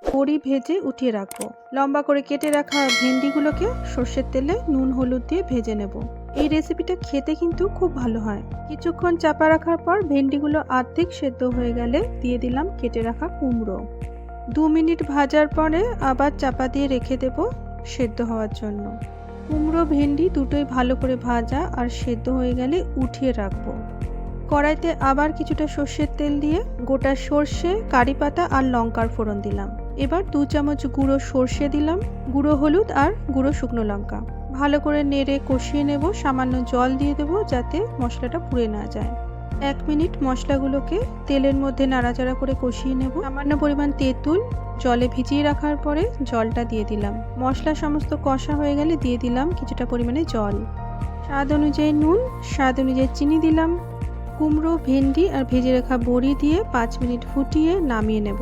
বড়ি ভেজে উঠিয়ে রাখবো। লম্বা করে কেটে রাখা ভেন্ডিগুলোকে সর্ষের তেলে নুন হলুদ দিয়ে ভেজে নেব। এই রেসিপিটা খেতে কিন্তু খুব ভালো হয়। কিছুক্ষণ চাপা রাখার পর ভেন্ডিগুলো অর্ধেক সেদ্ধ হয়ে গেলে দিয়ে দিলাম কেটে রাখা কুমড়ো। 2 মিনিট ভাজার পরে আবার চাপা দিয়ে রেখে দেব সেদ্ধ হওয়ার জন্য। কুমড়ো ভেন্ডি দুটোই ভালো করে ভাজা আর সেদ্ধ হয়ে গেলে উঠিয়ে রাখবো। কড়াইতে আবার কিছুটা সর্ষের তেল দিয়ে গোটা সর্ষে, কারি পাতা আর লঙ্কার ফোড়ন দিলাম। এবার 2 চামচ গুঁড়ো সর্ষে দিলাম, গুঁড়ো হলুদ আর গুঁড়ো শুকনো লঙ্কা। ভালো করে নেড়ে কষিয়ে নেব। সামান্য জল দিয়ে দেবো যাতে মশলাটা পুড়ে না যায়। 1 মিনিট মশলাগুলোকে তেলের মধ্যে নাড়াচাড়া করে কষিয়ে নেব। সামান্য পরিমাণ তেঁতুল জলে ভিজিয়ে রাখার পরে জলটা দিয়ে দিলাম। মশলা সমস্ত কষা হয়ে গেলে দিয়ে দিলাম কিছুটা পরিমাণে জল। স্বাদ অনুযায়ী নুন, স্বাদ অনুযায়ী চিনি দিলাম। কুমড়ো, ভেন্ডি আর ভেজে রাখা বড়ি দিয়ে 5 মিনিট ফুটিয়ে নামিয়ে নেব।